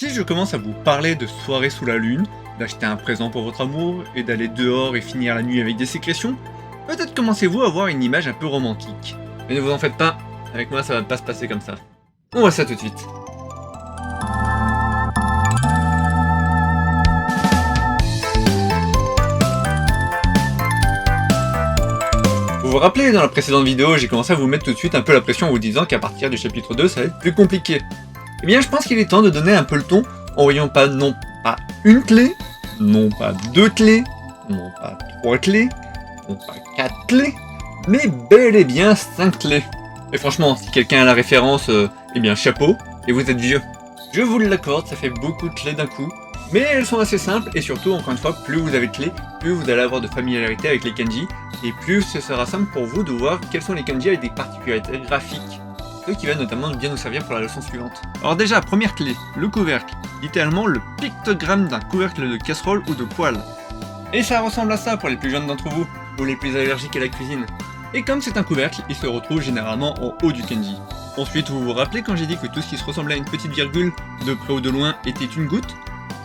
Si je commence à vous parler de soirée sous la lune, d'acheter un présent pour votre amour et d'aller dehors et finir la nuit avec des sécrétions, peut-être commencez-vous à avoir une image un peu romantique. Mais ne vous en faites pas, avec moi ça va pas se passer comme ça. On voit ça tout de suite. Vous vous rappelez, dans la précédente vidéo, j'ai commencé à vous mettre tout de suite un peu la pression en vous disant qu'à partir du chapitre 2, ça va être plus compliqué. Eh bien, je pense qu'il est temps de donner un peu le ton en voyant pas non pas une clé, non pas deux clés, non pas trois clés, non pas quatre clés, mais bel et bien 5 clés. Et franchement, si quelqu'un a la référence, eh bien chapeau, et vous êtes vieux. Je vous l'accorde, ça fait beaucoup de clés d'un coup, mais elles sont assez simples, et surtout, encore une fois, plus vous avez de clés, plus vous allez avoir de familiarité avec les kanji, et plus ce sera simple pour vous de voir quels sont les kanji avec des particularités graphiques. Ce qui va notamment bien nous servir pour la leçon suivante. Alors déjà, première clé, le couvercle. Littéralement le pictogramme d'un couvercle de casserole ou de poêle. Et ça ressemble à ça pour les plus jeunes d'entre vous, ou les plus allergiques à la cuisine. Et comme c'est un couvercle, il se retrouve généralement en haut du kanji. Ensuite, vous vous rappelez quand j'ai dit que tout ce qui se ressemblait à une petite virgule, de près ou de loin, était une goutte?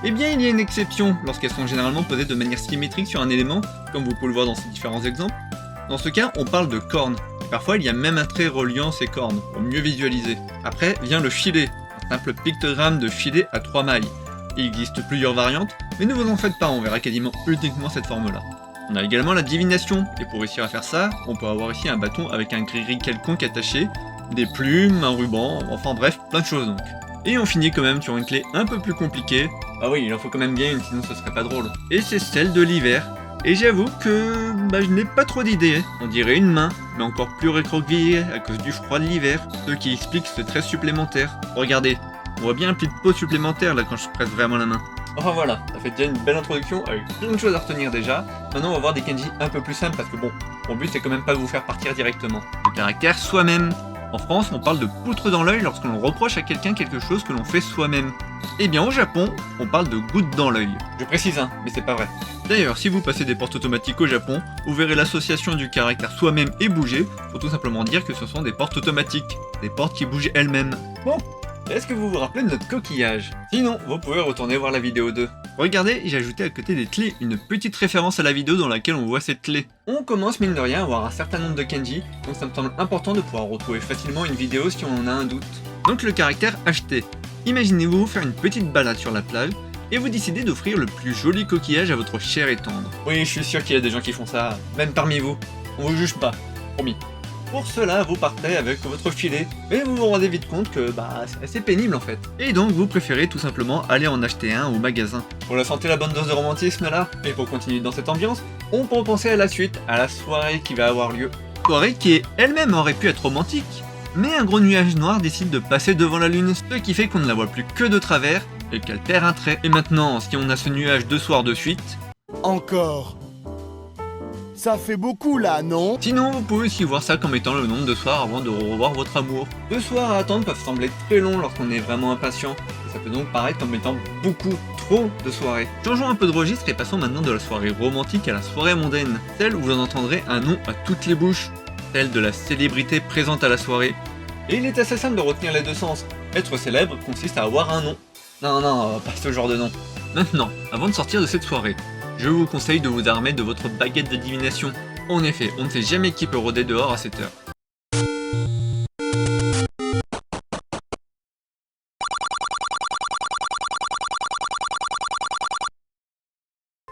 Eh bien, il y a une exception, lorsqu'elles sont généralement posées de manière symétrique sur un élément, comme vous pouvez le voir dans ces différents exemples. Dans ce cas, on parle de cornes. Parfois, il y a même un trait reliant ces cornes, pour mieux visualiser. Après vient le filet, un simple pictogramme de filet à 3 mailles. Il existe plusieurs variantes, mais ne vous en faites pas, on verra quasiment uniquement cette forme-là. On a également la divination, et pour réussir à faire ça, on peut avoir ici un bâton avec un gris-gris quelconque attaché, des plumes, un ruban, enfin bref, plein de choses donc. Et on finit quand même sur une clé un peu plus compliquée. Ah oui, il en faut quand même bien une, sinon ce serait pas drôle. Et c'est celle de l'hiver. Et j'avoue que je n'ai pas trop d'idées. On dirait une main, mais encore plus recroquevillée à cause du froid de l'hiver, ce qui explique ce trait supplémentaire. Regardez, on voit bien un pli de peau supplémentaire là quand je presse vraiment la main. Enfin voilà, ça fait déjà une belle introduction avec plein de choses à retenir déjà. Maintenant on va voir des kanji un peu plus simples parce que bon, mon but c'est quand même pas de vous faire partir directement. Le caractère soi-même. En France, on parle de poutre dans l'œil lorsque l'on reproche à quelqu'un quelque chose que l'on fait soi-même. Eh bien au Japon, on parle de goutte dans l'œil. Je précise mais c'est pas vrai. D'ailleurs, si vous passez des portes automatiques au Japon, vous verrez l'association du caractère soi-même et bouger pour tout simplement dire que ce sont des portes automatiques, des portes qui bougent elles-mêmes. Bon, est-ce que vous vous rappelez de notre coquillage? Sinon, vous pouvez retourner voir la vidéo 2. Regardez, j'ai ajouté à côté des clés une petite référence à la vidéo dans laquelle on voit cette clé. On commence mine de rien à avoir un certain nombre de kanji, donc ça me semble important de pouvoir retrouver facilement une vidéo si on en a un doute. Donc le caractère acheté. Imaginez-vous faire une petite balade sur la plage, et vous décidez d'offrir le plus joli coquillage à votre cher et tendre. Oui, je suis sûr qu'il y a des gens qui font ça, même parmi vous. On vous juge pas, promis. Pour cela, vous partez avec votre filet, mais vous vous rendez vite compte que c'est assez pénible en fait. Et donc vous préférez tout simplement aller en acheter un au magasin. Pour la santé, la bonne dose de romantisme là, et pour continuer dans cette ambiance, on peut penser à la suite, à la soirée qui va avoir lieu. Soirée qui elle-même aurait pu être romantique. Mais un gros nuage noir décide de passer devant la lune, ce qui fait qu'on ne la voit plus que de travers, et qu'elle perd un trait. Et maintenant, si on a ce nuage 2 soirs de suite... Encore. Ça fait beaucoup là, non? Sinon, vous pouvez aussi voir ça comme étant le nombre de soirs avant de revoir votre amour. 2 soirs à attendre peuvent sembler très longs lorsqu'on est vraiment impatient, et ça peut donc paraître comme étant beaucoup trop de soirées. Changeons un peu de registre et passons maintenant de la soirée romantique à la soirée mondaine, celle où vous en entendrez un nom à toutes les bouches, celle de la célébrité présente à la soirée. Et il est assez simple de retenir les deux sens. Être célèbre consiste à avoir un nom. Non, pas ce genre de nom. Maintenant, avant de sortir de cette soirée, je vous conseille de vous armer de votre baguette de divination. En effet, on ne sait jamais qui peut rôder dehors à cette heure.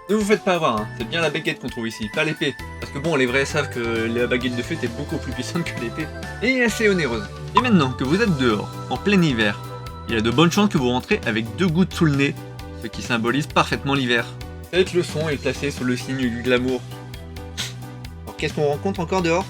Ne vous faites pas avoir, c'est bien la baguette qu'on trouve ici, pas l'épée. Parce que bon, les vrais savent que la baguette de fête est beaucoup plus puissante que l'épée, et assez onéreuse. Et maintenant que vous êtes dehors, en plein hiver, il y a de bonnes chances que vous rentrez avec 2 gouttes sous le nez, ce qui symbolise parfaitement l'hiver. Cette leçon est placée sous le signe du glamour. Alors qu'est-ce qu'on rencontre encore dehors?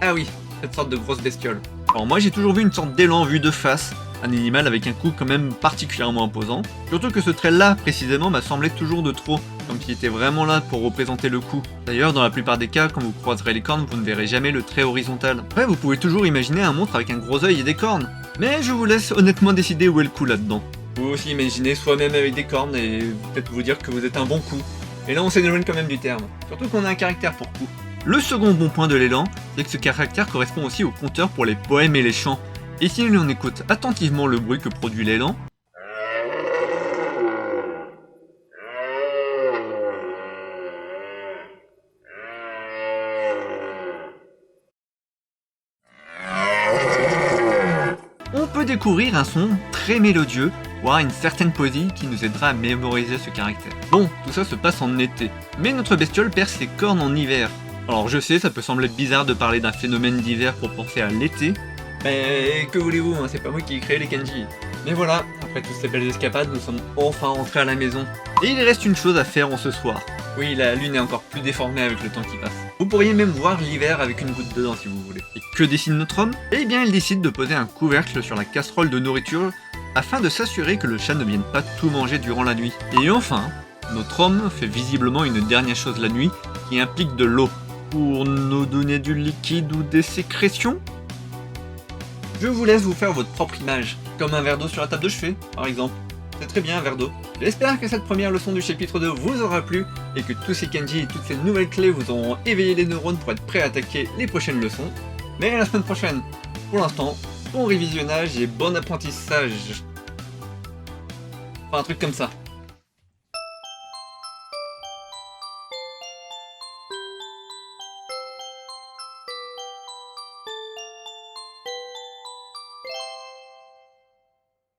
Ah oui, cette sorte de grosse bestiole. Alors moi j'ai toujours vu une sorte d'élan vu de face, un animal avec un cou quand même particulièrement imposant. Surtout que ce trait-là, précisément, m'a semblé toujours de trop, comme s'il était vraiment là pour représenter le cou. D'ailleurs, dans la plupart des cas, quand vous croiserez les cornes, vous ne verrez jamais le trait horizontal. Après, vous pouvez toujours imaginer un monstre avec un gros œil et des cornes. Mais je vous laisse honnêtement décider où est le coup là-dedans. Vous pouvez aussi imaginer soi-même avec des cornes et peut-être vous dire que vous êtes un bon coup. Et là, on s'éloigne quand même du terme. Surtout qu'on a un caractère pour coup. Le second bon point de l'élan, c'est que ce caractère correspond aussi au compteur pour les poèmes et les chants. Et si l'on écoute attentivement le bruit que produit l'élan, découvrir un son très mélodieux, voire une certaine poésie qui nous aidera à mémoriser ce caractère. Bon, tout ça se passe en été, mais notre bestiole perd ses cornes en hiver. Alors je sais, ça peut sembler bizarre de parler d'un phénomène d'hiver pour penser à l'été, mais que voulez-vous, hein, c'est pas moi qui ai créé les kanji. Mais voilà, après toutes ces belles escapades, nous sommes enfin rentrés à la maison. Et il reste une chose à faire en ce soir. Oui, la lune est encore plus déformée avec le temps qui passe. Vous pourriez même voir l'hiver avec une goutte dedans si vous voulez. Et que décide notre homme? Eh bien, il décide de poser un couvercle sur la casserole de nourriture afin de s'assurer que le chat ne vienne pas tout manger durant la nuit. Et enfin, notre homme fait visiblement une dernière chose la nuit qui implique de l'eau. Pour nous donner du liquide ou des sécrétions? Je vous laisse vous faire votre propre image, comme un verre d'eau sur la table de chevet, par exemple. C'est très bien un verre d'eau. J'espère que cette première leçon du chapitre 2 vous aura plu et que tous ces kanji et toutes ces nouvelles clés vous auront éveillé les neurones pour être prêts à attaquer les prochaines leçons. Mais à la semaine prochaine. Pour l'instant, bon révisionnage et bon apprentissage. Enfin un truc comme ça.